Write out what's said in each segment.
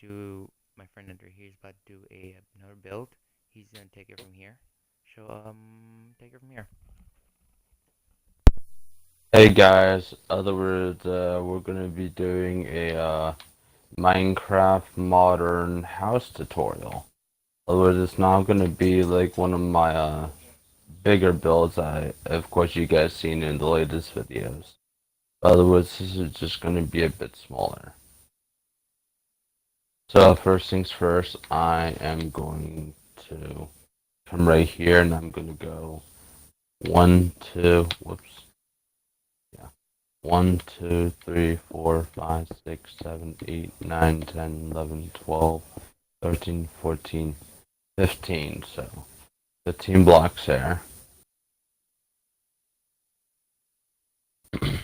do my friend under here is about to do another build. He's gonna take it from here. So take it from here. Hey guys, other words, we're gonna be doing a Minecraft modern house tutorial. Other words, it's not gonna be like one of my bigger builds of course, you guys seen in the latest videos. Other words, this is just gonna be a bit smaller. So first things first, I am going to come right here, and I'm gonna go one, two, whoops. Yeah. 1, 2, 3, 4, 5, 6, 7, 8, 9, 10, 11, 12, 13, 14, 15. So 15 blocks there. Of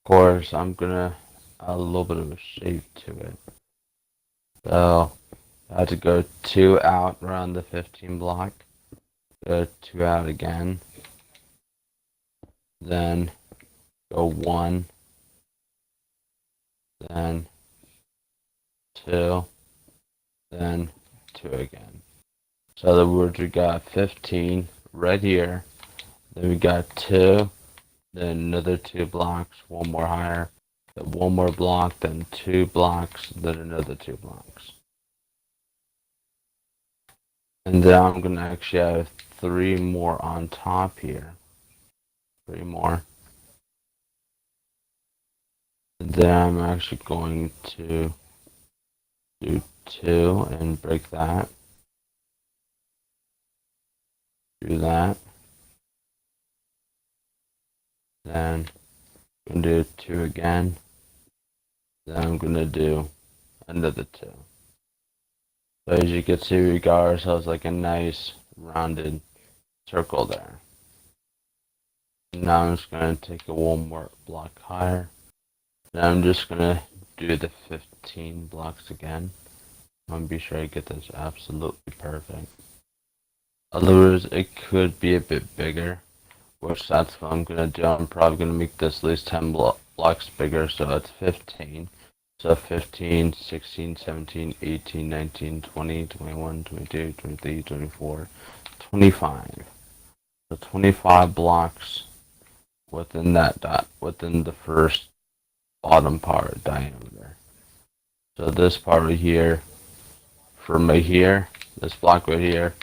course, I'm gonna add a little bit of a shape to it. So I have to go 2 out around the 15 block. Go 2 out again. Then go 1. Then 2. Then 2 again. So the words we got 15 right here. Then we got 2, then another 2 blocks, one more higher, then one more block, then 2 blocks, then another 2 blocks. And then I'm going to actually have 3 more on top here. 3 more. And then I'm actually going to do 2 and break that. Do that. Then I'm going to do 2 again. Then I'm going to do another 2. So as you can see, we got ourselves like a nice rounded circle there. Now I'm just going to take it one more block higher. Now I'm just going to do the 15 blocks again. I'm going to be sure I get this absolutely perfect. Otherwise, it could be a bit bigger, which that's what I'm going to do. I'm probably going to make this at least 10 blocks bigger, so it's 15. So 15, 16, 17, 18, 19, 20, 21, 22, 23, 24, 25. So 25 blocks within that within the first bottom part diameter. So this part right here, from right here, this block right here,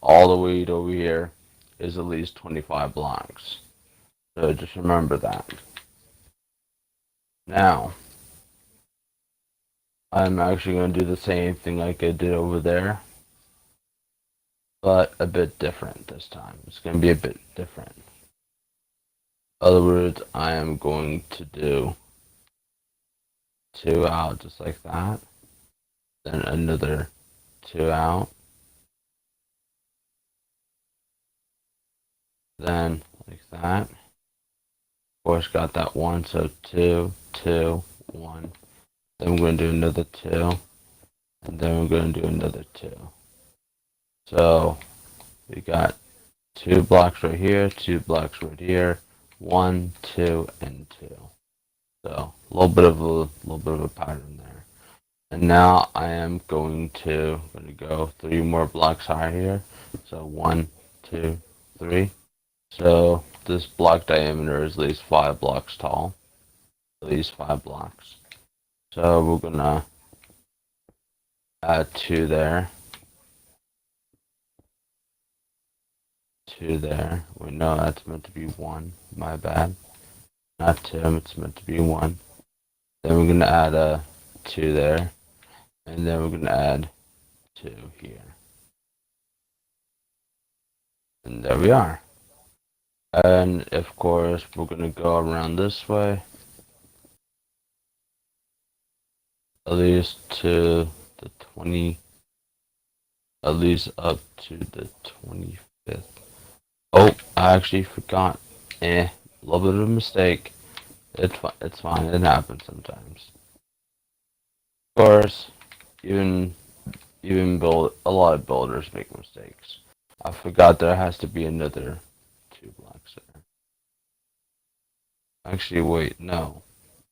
all the way to over here is at least 25 blocks. So just remember that. Now, I'm actually going to do the same thing like I did over there, but a bit different this time. It's going to be a bit different. In other words, I am going to do 2 out just like that, then another 2 out, then like that. Of course, got that 1, so 2, 2, 1. Then we're going to do another 2, and then we're going to do another 2. So we got 2 blocks right here, 2 blocks right here, 1, 2, and 2. So a little bit of a pattern there. And now I am going to go 3 more blocks higher here. So 1, 2, 3. So this block diameter is at least 5 blocks tall. At least 5 blocks. So we're gonna add 2 there. 2 there. Wait, no, that's meant to be 1. My bad. Not 2, it's meant to be 1. Then we're gonna add a 2 there. And then we're gonna add 2 here. And there we are. And of course, we're gonna go around this way. At least to the 20. At least up to the 25th. Oh, I actually forgot. A little bit of a mistake. It's fine. It happens sometimes. Of course, even build a lot of builders make mistakes. I forgot there has to be another 2 blocks there. Actually, wait, no.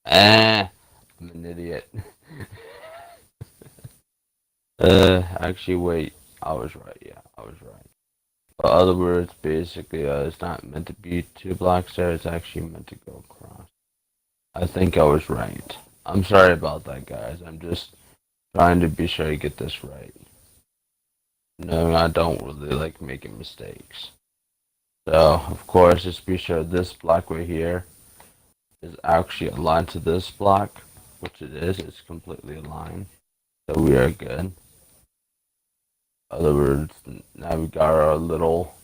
I'm an idiot. Actually, wait. I was right. Yeah, I was right. In other words, basically, it's not meant to be 2 blocks there. It's actually meant to go across. I think I was right. I'm sorry about that, guys. I'm just trying to be sure I get this right. No, I don't really like making mistakes. So, of course, just be sure this block right here is actually aligned to this block, which it is. It's completely aligned. So we are good. In other words, now we got our little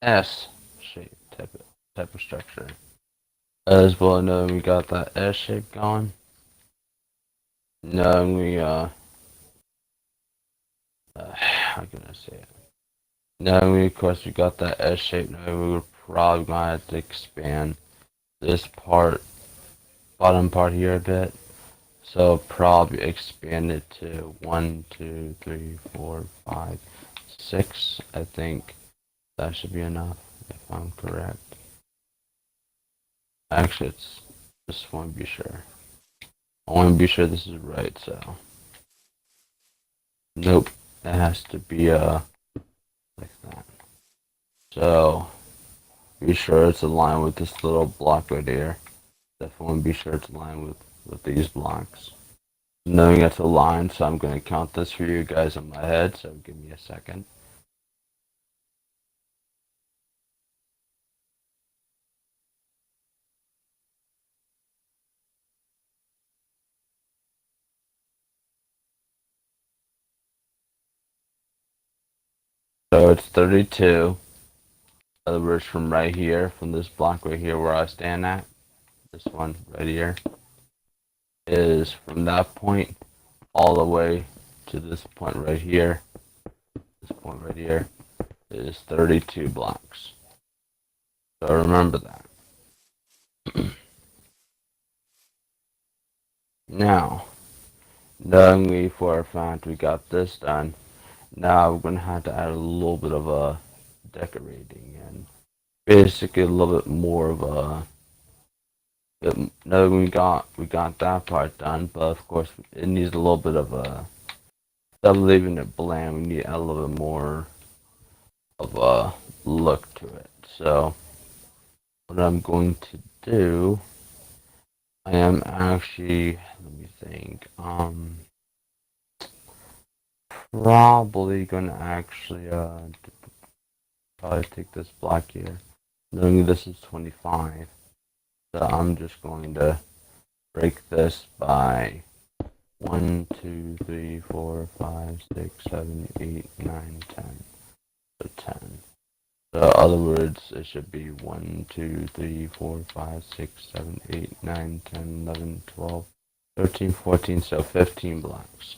S shape type of structure. As well, knowing we got that S shape going. Knowing we how can I say it? Knowing we, of course, we got that S shape. Knowing we were probably gonna have to expand this part, bottom part here a bit. So probably expand it to 1, 2, 3, 4, 5, 6. I think that should be enough if I'm correct. Actually, it's just want to be sure. I want to be sure this is right. So nope, it has to be like that. So be sure it's aligned with this little block right here. Definitely be sure it's aligned with these blocks. Knowing it's aligned, so I'm going to count this for you guys in my head. So give me a second. So it's 32. In other words, from right here, from this block right here where I stand at, this one right here, is from that point all the way to this point right here. This point right here is 32 blocks. So remember that. Now, knowing we for a fact we got this done, now we're going to have to add a little bit of a decorating and basically a little bit more of a. No, we got that part done, but of course it needs a little bit of a. Instead of leaving it bland, we need a little bit more of a look to it. So what I'm going to do, I am actually, let me think, probably gonna actually probably take this block here, knowing this is 25. So I'm just going to break this by 1, 2, 3, 4, 5, 6, 7, 8, 9, 10. So 10. So in other words, it should be 1, 2, 3, 4, 5, 6, 7, 8, 9, 10, 11, 12, 13, 14, so 15 blocks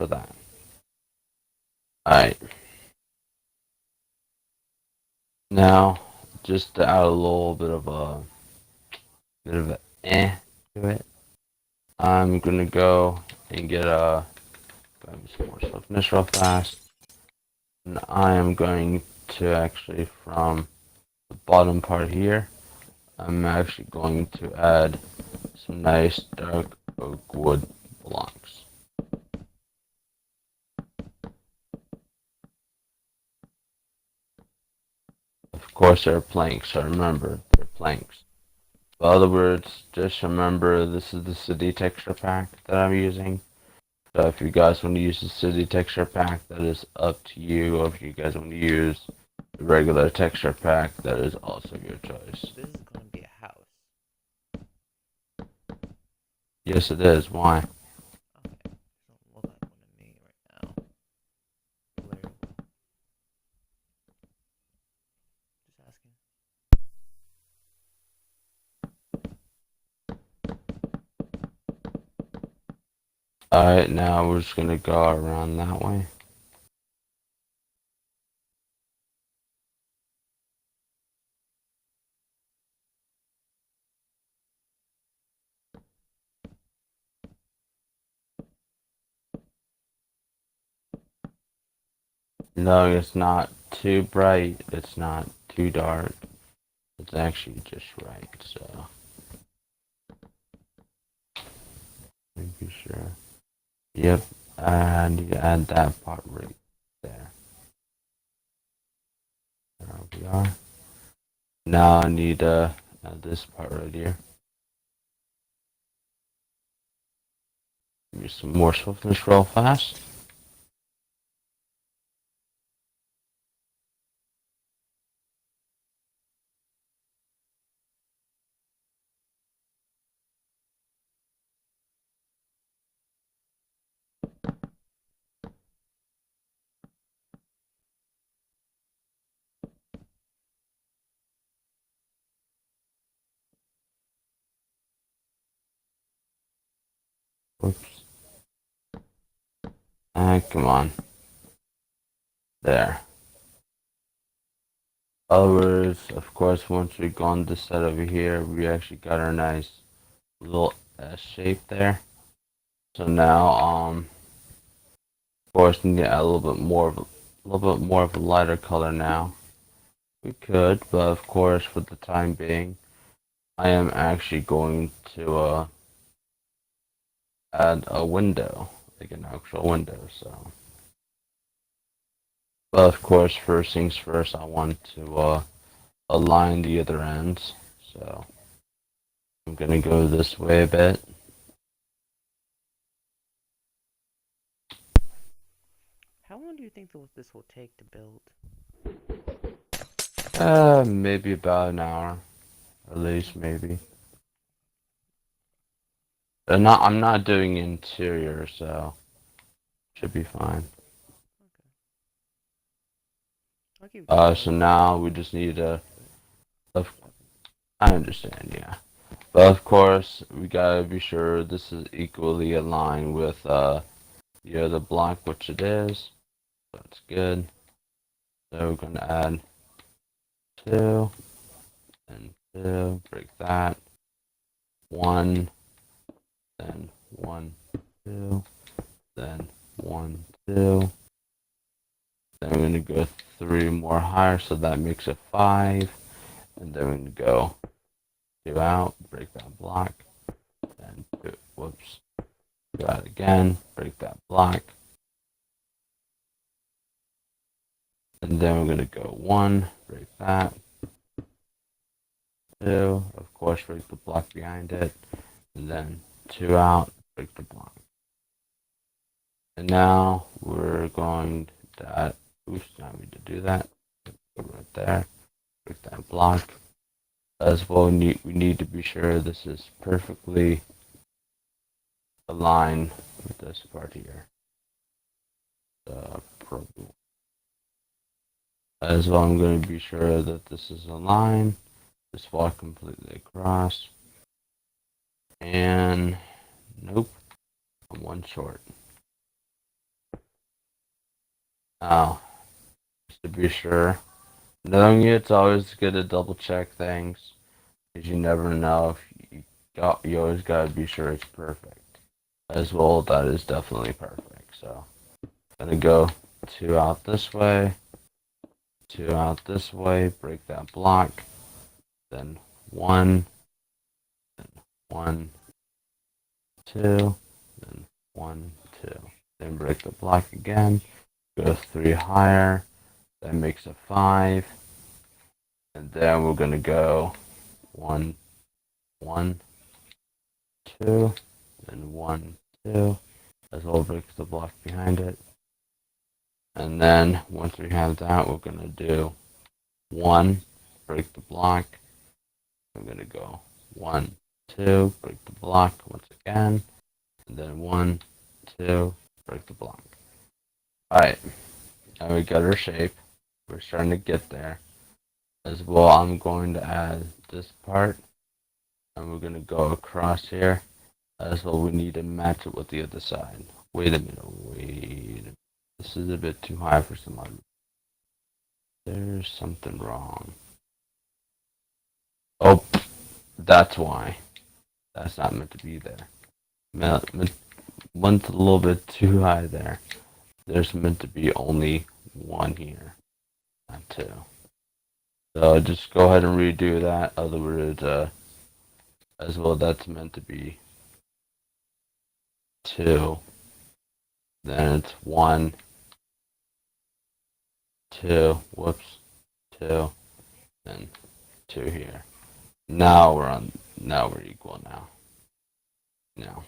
for that. Alright. Now, just to add a little bit of a to it, I'm gonna go and get grab some more swiftness real fast. And I am going to actually, from the bottom part here, I'm actually going to add some nice dark oak wood blocks. Of course, they're planks, so remember, they're planks. In other words, just remember this is the city texture pack that I'm using. So if you guys want to use the city texture pack, that is up to you. Or if you guys want to use the regular texture pack, that is also your choice. This is going to be a house. Yes, it is. Why? Okay, doesn't look like one to me right now. Literally. Just asking. Alright, now we're just gonna go around that way. No, it's not too bright, it's not too dark. It's actually just right, so. Make sure. Yep, I need to add that part right there. There we are. Now I need to add this part right here. Give me some more swiftness real fast. Whoops. Come on. There. Others, of course, once we've gone this side over here, we actually got our nice little S shape there. So now, of course, we need to add a little bit more of a lighter color now. We could, but of course, for the time being, I am actually going to add a window, like an actual window. So, but of course, first things first, I want to align the other ends. So I'm gonna go this way a bit. How long do you think this will take to build? Maybe about an hour, at least maybe. I'm not doing interior, so should be fine. Okay. I'll keep So now we just need to. I understand, yeah. But of course, we gotta be sure this is equally aligned with the other block, which it is. That's good. So we're gonna add 2 and 2. Break that. 1, then 1, 2, then 1, 2. Then we're gonna go 3 more higher, so that makes it 5. And then we're gonna go 2 out, break that block, then 2, whoops, go out again, break that block. And then we're gonna go 1, break that, 2, of course break the block behind it, and then 2 out, break the block. And now we're going to add, oops, now we need to do that, go right there, break that block. As well, we need to be sure this is perfectly aligned with this part here. As well, I'm going to be sure that this is aligned. Just walk completely across. And nope, I'm 1 short. Now, just to be sure, knowing it's always good to double check things, because you never know if you always gotta be sure it's perfect. As well, that is definitely perfect. So, I'm gonna go 2 out this way, 2 out this way, break that block, then 1, then 1, 2, then 1, 2. Then break the block again, go 3 higher, that makes a 5, and then we're gonna go 1, 1, 2, then 1, 2, as well break the block behind it. And then once we have that, we're gonna do 1, break the block. I'm gonna go 1, 2, break the block once again, and then 1, 2, break the block. Alright, now we got our shape. We're starting to get there. As well, I'm going to add this part, and we're gonna go across here. As well, we need to match it with the other side. Wait a minute. This is a bit too high for some odd. There's something wrong. Oh, that's why. That's not meant to be there. One's a little bit too high there. There's meant to be only 1 here, not 2. So just go ahead and redo that. Other words, as well, that's meant to be 2. then it's 1, 2, whoops, 2, then 2 here. Now we're equal now. Now,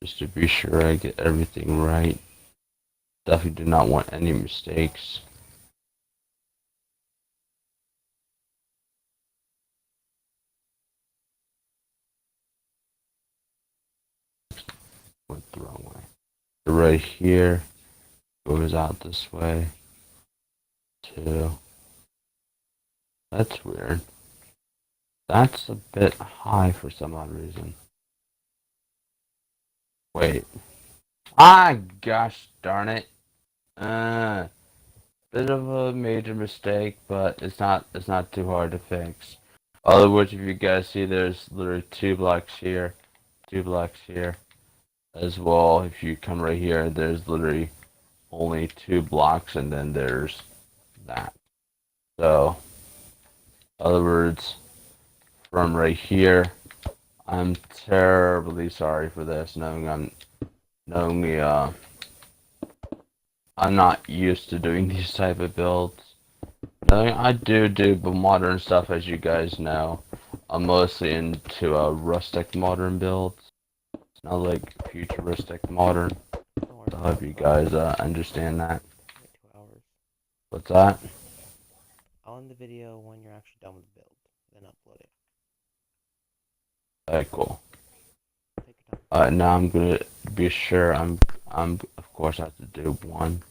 just to be sure I get everything right. Definitely do not want any mistakes. Went the wrong way. Right here goes out this way. 2. That's weird. That's a bit high for some odd reason. Wait. Ah, gosh darn it. Bit of a major mistake, but it's not too hard to fix. Other words, if you guys see, there's literally 2 blocks here, 2 blocks here, as well. If you come right here, there's literally only 2 blocks, and then there's that. So, other words, from right here, I'm terribly sorry for this, knowing I'm not used to doing these type of builds. I do modern stuff, as you guys know. I'm mostly into rustic modern builds, not like futuristic modern. I hope you guys understand that. 2 hours. What's that? I'll end the video when you're actually done with the build, then upload it. Alright, cool. Take your time. Now I'm gonna be sure I'm of course I have to do 1.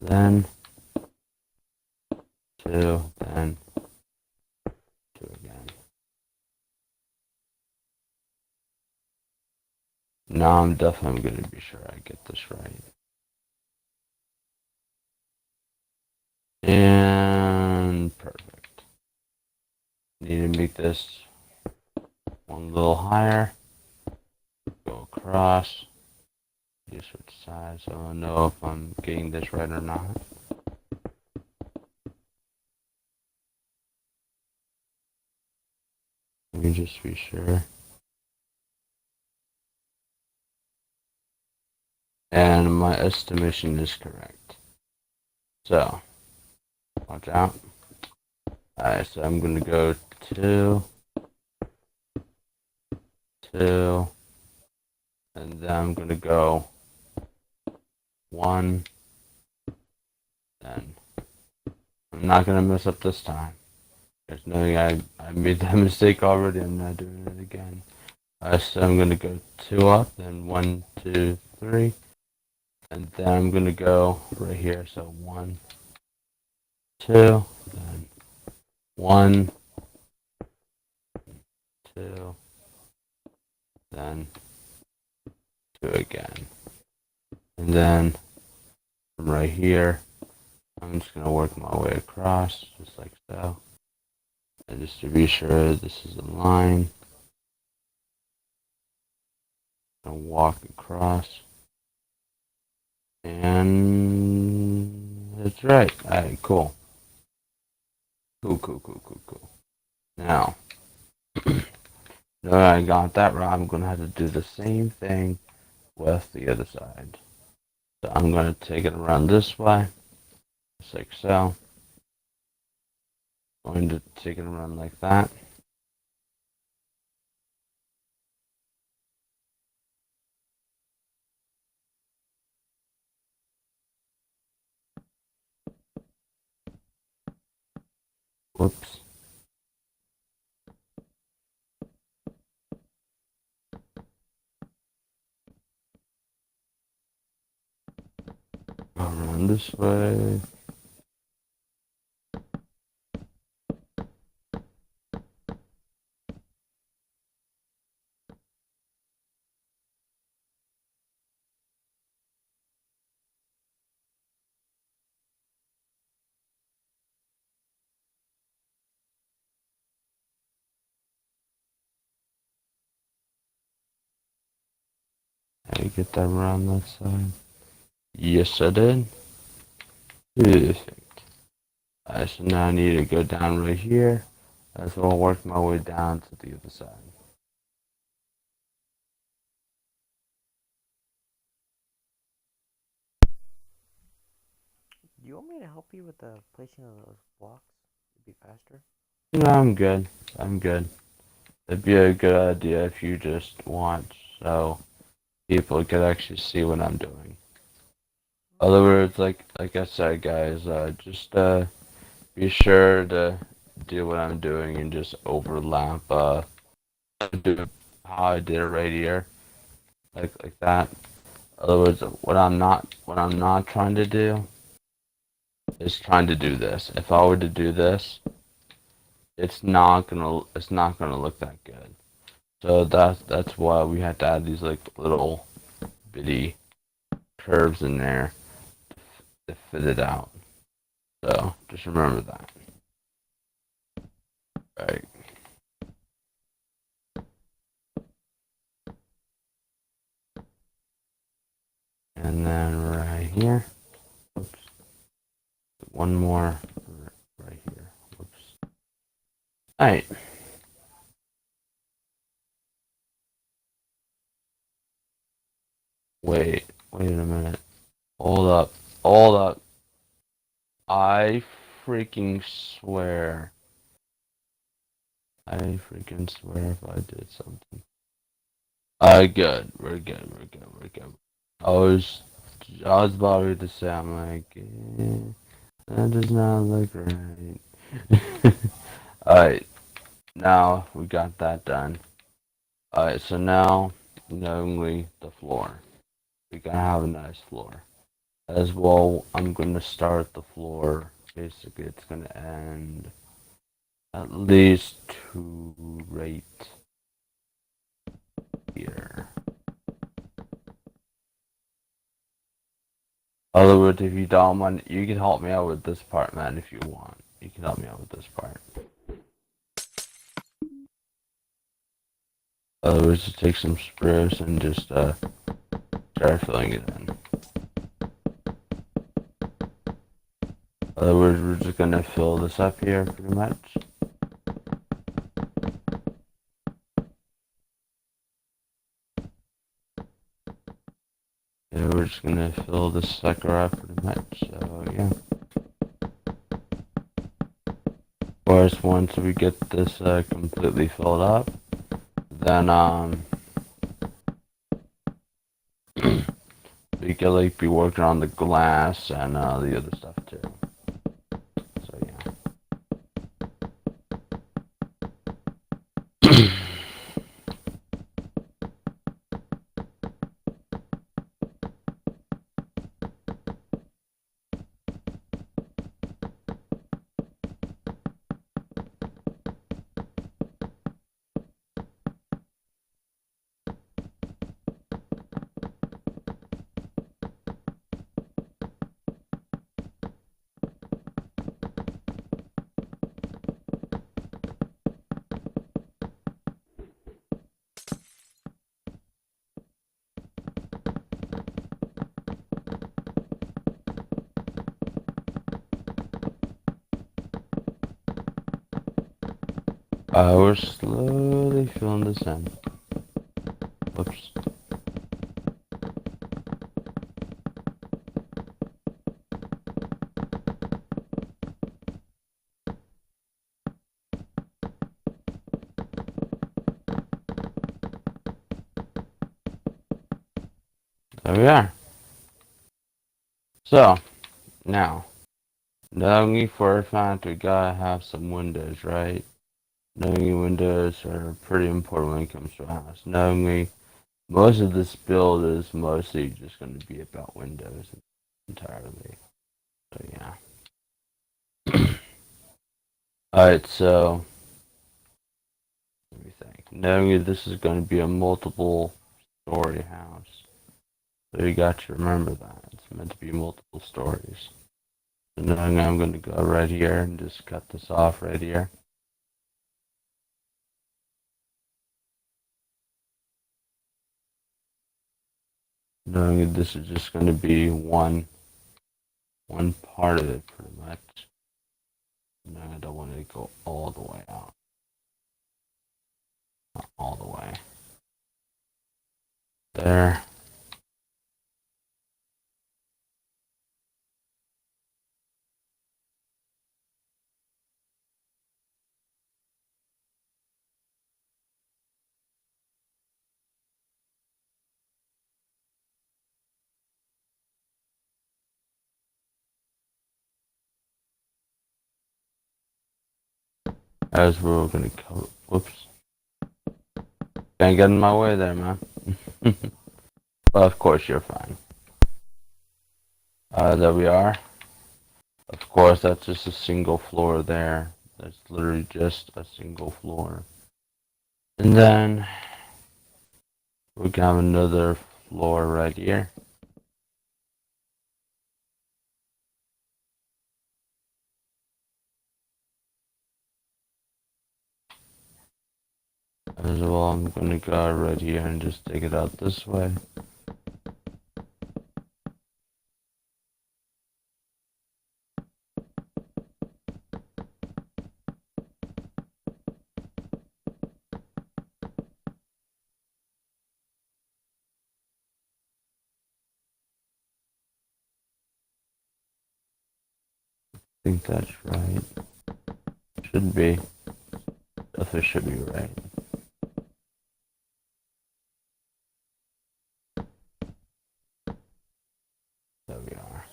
Then 2, then 2 again. Now I'm definitely gonna be sure I get this right. And perfect. Need to make this one little higher. Go across. You switch sides so I know if I'm getting this right or not. Let me just be sure. And my estimation is correct. So, watch out. Alright, so I'm gonna go 2, 2, and then I'm gonna go 1, then I'm not gonna mess up this time. There's knowing I made that mistake already, I'm not doing it again. So I'm gonna go 2 up, then 1, 2, 3, and then I'm gonna go right here. So 1, 2, then 1, 2, then 2 again, and then from right here, I'm just gonna work my way across, just like so, and just to be sure this is a line. I'll walk across. And that's right. Alright, cool. Cool. Now, now that I got that right, I'm going to have to do the same thing with the other side. So I'm going to take it around this way, just like so. Going to take it around like that. Whoops. Around this way. I get that around that side. Yes, I did. Perfect. So now I need to go down right here. So I'll work my way down to the other side. you want me to help you with the placing of those blocks? It'd be faster. No, I'm good. I'm good. It'd be a good idea if you just watch so people could actually see what I'm doing. Other words, like I said, guys, just be sure to do what I'm doing and just overlap do how I did it right here, like that. Other words, what I'm not trying to do is trying to do this. If I were to do this, it's not gonna look that good. So that's why we had to add these like little bitty curves in there to fit it out. So just remember that. Right. And then right here. Oops. One more right here. Whoops. Alright. Wait a minute. Hold up. Hold up. I freaking swear. I freaking swear if I did something. Good. We're good. We're good. We're good. I was about to say, I'm like, that does not look right. Alright, now we got that done. Alright, so now, only the floor. We're gonna have a nice floor. As well, I'm gonna start the floor. Basically, it's gonna end at least to right here. Other words, if you don't mind, you can help me out with this part, man, if you want. You can help me out with this part. Other words, just take some spruce and just start filling it in. Other words, we're just gonna fill this up here pretty much. Yeah, we're just gonna fill this sucker up pretty much, so yeah. Of course, once we get this completely filled up, then we can like be working on the glass and the other stuff too. So yeah. We're slowly filling this in. Whoops. There we are. So, now, knowing for a fact we gotta have some windows, right? Knowing windows are pretty important when it comes to a house. Knowing most of this build is mostly just going to be about windows entirely. So yeah. Alright, so let me think. Knowing this is going to be a multiple story house. So you got to remember that. It's meant to be multiple stories. So knowing I'm going to go right here and just cut this off right here. Knowing this is just going to be one part of it pretty much. No, I don't want it to go all the way out. Not all the way. There. As we're gonna cover. Whoops. Can't get in my way there, man. Well, of course you're fine. There we are. Of course, that's just a single floor there. That's literally just a single floor. And then we can have another floor right here. As well, I'm gonna go right here and just take it out this way. I think that's right. Should be. Definitely should be right. There we are.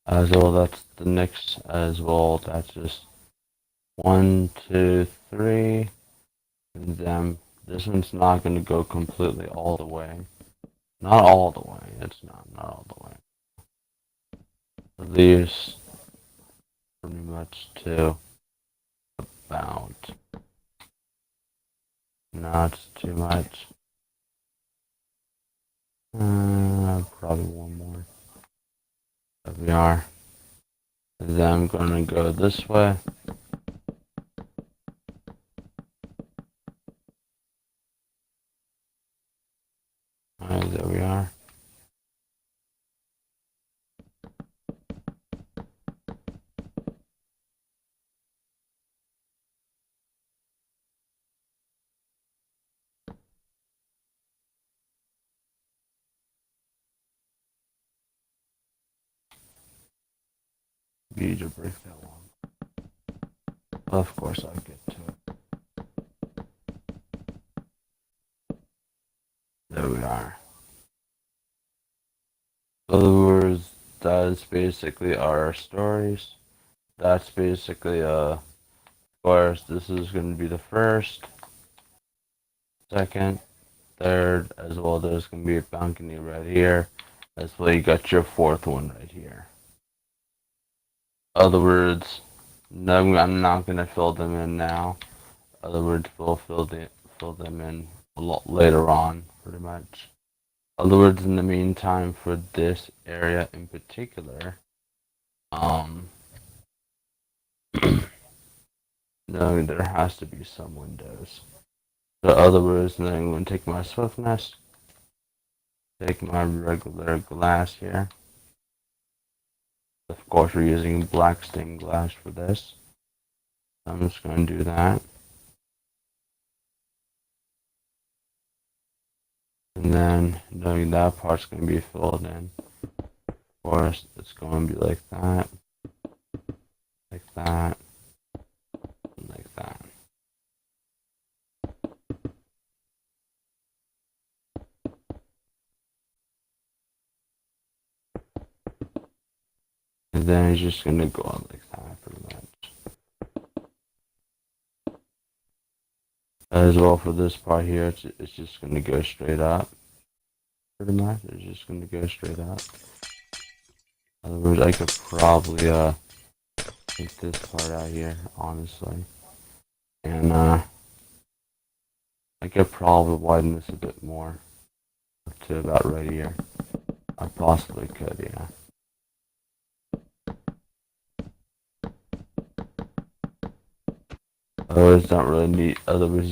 As well, that's the next as well. That's just 1, 2, 3. And then this one's not going to go completely all the way. Not all the way. It's not all the way. These pretty much to about. Not too much. Probably one more. There we are. And then I'm going to go this way. Alright, there we are. You need to break that one. Of course I'll get to it. There we are. In other words, that is basically our stories. That's basically, of course, this is going to be the first, second, third, as well. There's going to be a balcony right here. As well, you got your fourth one right here. Other words, no, I'm not going to fill them in now. Other words, we'll fill them in a lot later on, pretty much. Other words, in the meantime, for this area in particular, no, there has to be some windows. So, other words, then I'm going to take my swiftness, take my regular glass here. Of course, we're using black stained glass for this. I'm just going to do that. And then, knowing that part's going to be filled in, of course, it's going to be like that, and like that. And then it's just going to go on like that, pretty much. As well, for this part here, it's just going to go straight up. Pretty much, it's just going to go straight up. In other words, I could probably take this part out here, honestly. And I could probably widen this a bit more. Up to about right here. I possibly could, yeah. Otherwise, you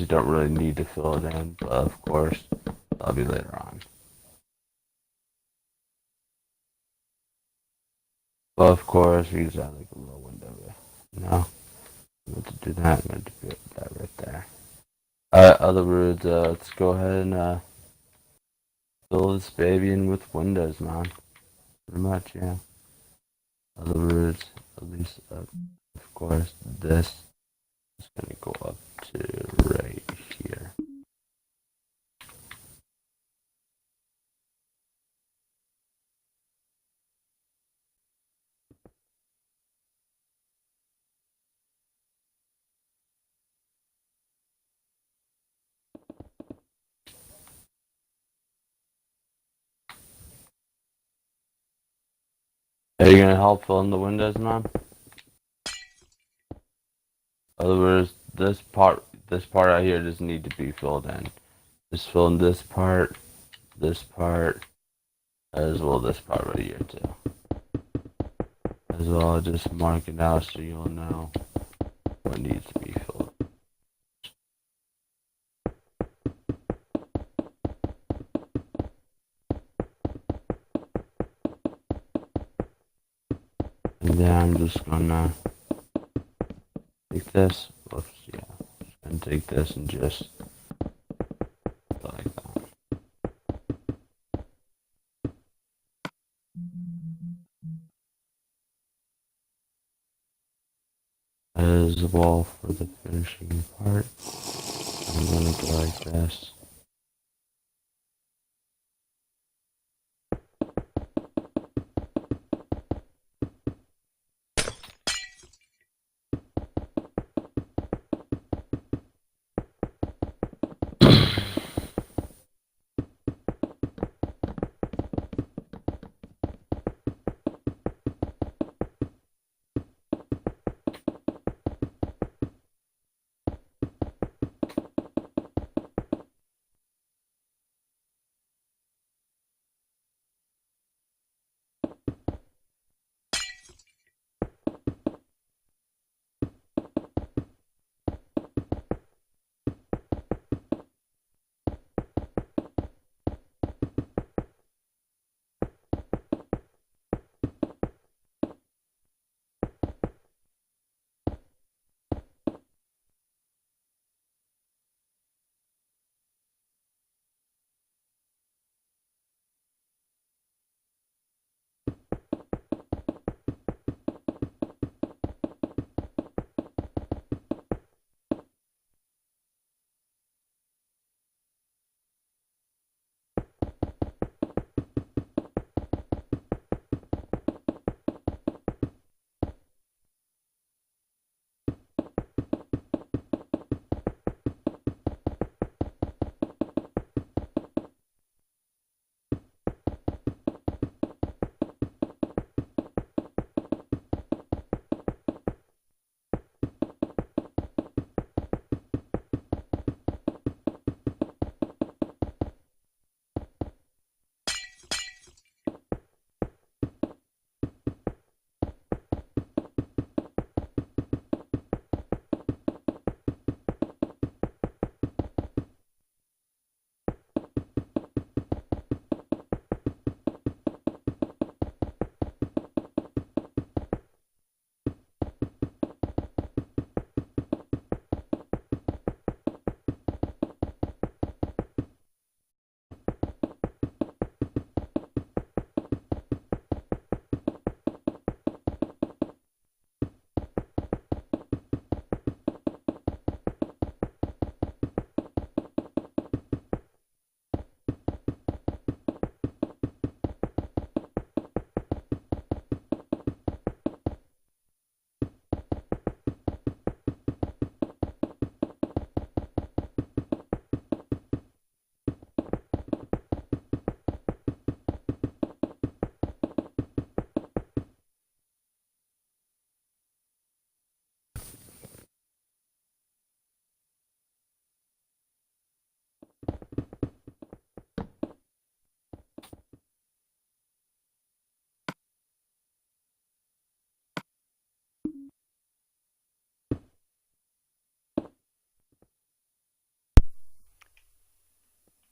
don't really need to fill it in, but of course, that'll be later on. But of course, we use that like a little window. No, I'm going to do that. I'm going to do that right there. Other words, let's go ahead and fill this baby in with windows, man. Pretty much, yeah. Other words, at least, of course, this is going to go up to right here. Are you gonna help fill in the windows, man? In other words, this part right here doesn't need to be filled in. Just fill in this part, as well this part right here too. As well, just mark it out so you'll know what needs to be filled. And then I'm just gonna take this. Whoops, yeah. And take this and just like that. As well for the finishing part, I'm gonna go like this.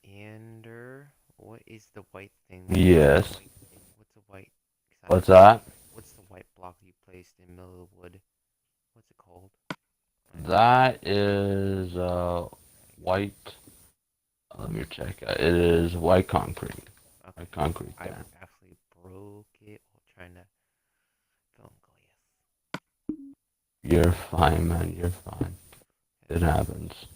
Ander, what is the white thing? Yes. What's the white? 'Cause What's that? what's the white block you placed in the middle of the wood? What's it called? That is white. Let me check. It is white concrete. Okay. White concrete. I There. actually broke it while trying to film glass. You're fine, man. You're fine. It happens.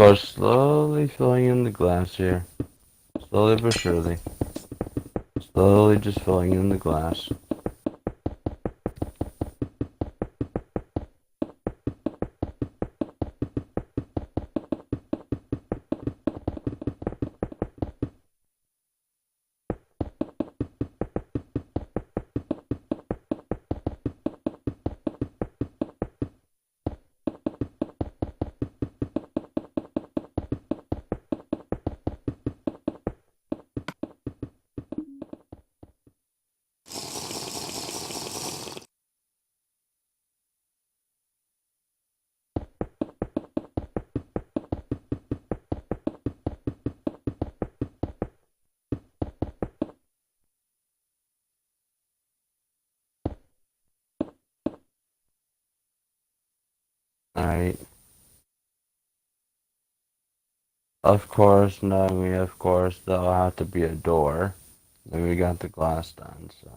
Go slowly filling in the glass here. Slowly but surely. Slowly just filling in the glass. Alright. Of course, knowing me, of course, there'll have to be a door. Then we got the glass done, so.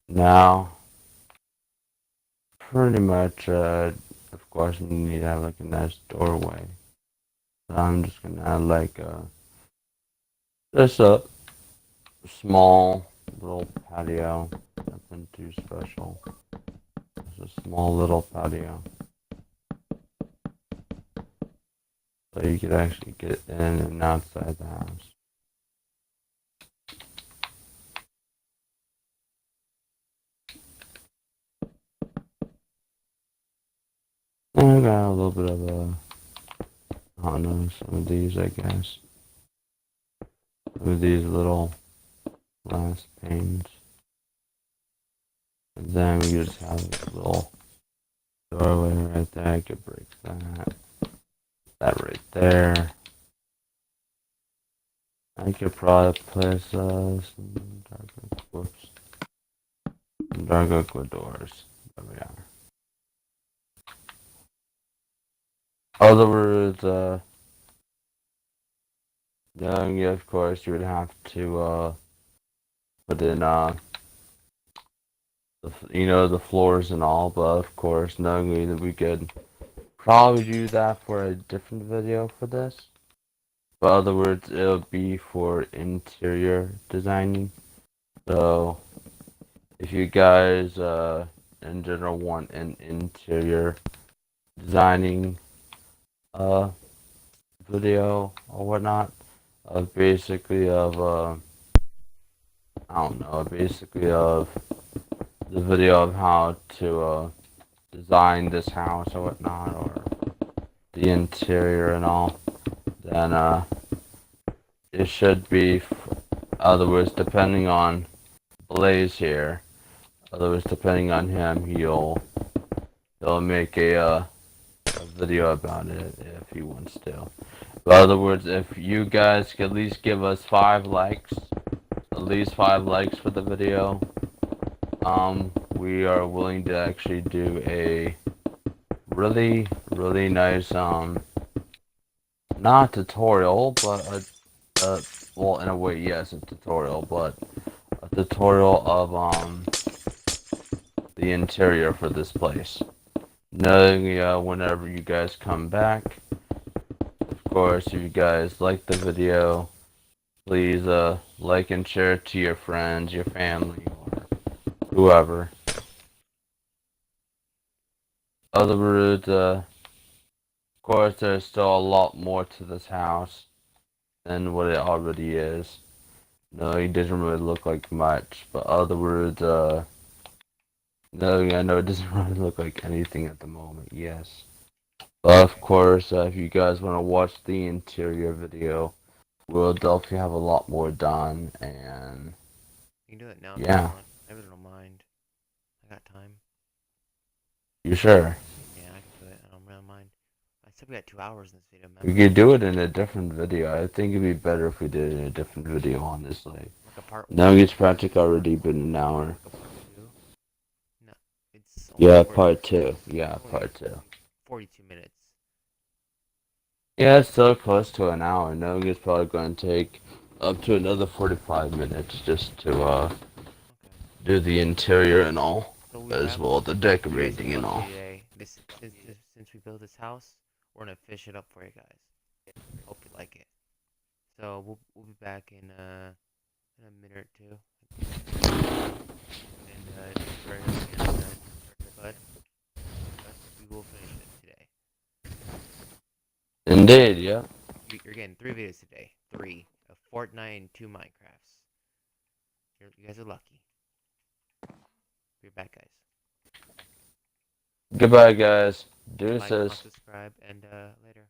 Now, pretty much, of course, we need to have like a nice doorway. So I'm just gonna add like just a small little patio. Nothing too special. Just a small little patio. So you could actually get in and outside the house. And I got a little bit of a, I don't know, some of these, I guess. Some of these little glass panes. And then we just have a little doorway right there. I could break that. That right there. I could probably place some dark oak, whoops. Some dark oak doors. There we are. Other words, then yeah, of course you would have to put in the floors and all, but of course knowing that we could probably do that for a different video for this. But other words, it'll be for interior designing. So if you guys in general want an interior designing video or whatnot, basically of I don't know, basically of the video of how to design this house or whatnot, or the interior and all, then it should be, other words, depending on Blaze here, other words, depending on him, he'll make a video about it if he wants to. But other words, if you guys could at least give us 5 likes, at least 5 likes for the video, we are willing to actually do a really, really nice, not tutorial, but well, in a way, yes, a tutorial, but a tutorial of, the interior for this place. Knowing, whenever you guys come back, of course, if you guys like the video, please, like and share it to your friends, your family, or whoever. Other words, of course, there's still a lot more to this house than what it already is. No, it doesn't really look like much, but other words, no, I know it doesn't really look like anything at the moment, yes. But of course, if you guys want to watch the interior video, we'll definitely have a lot more done, and You can do it now. yeah. I really don't mind. I got time. You sure? Yeah, I can do it. I don't really mind. I said we got 2 hours in this video, We remember? could do it in a different video. I think it'd be better if we did it in a different video, honestly. Like a part Now 1. it's practically already been an hour. Like a part 2. No, it's Yeah, only part 2. Yeah, only part 2. 42 minutes. Yeah, it's still close to an hour. Knowing it's probably going to take up to another 45 minutes just to Okay. do the interior and all, So we as have well the you guys decorating and all. today. Since we built this house, we're gonna fish it up for you guys. Hope you like it. So we'll be back in a minute or two. And for bud, we will finish it today. Indeed, yeah. You're getting 3 videos today. 3 of Fortnite and 2 Minecrafts. You guys are lucky. Be back, guys. Goodbye, guys. Like, comment, Deuces. subscribe, and later.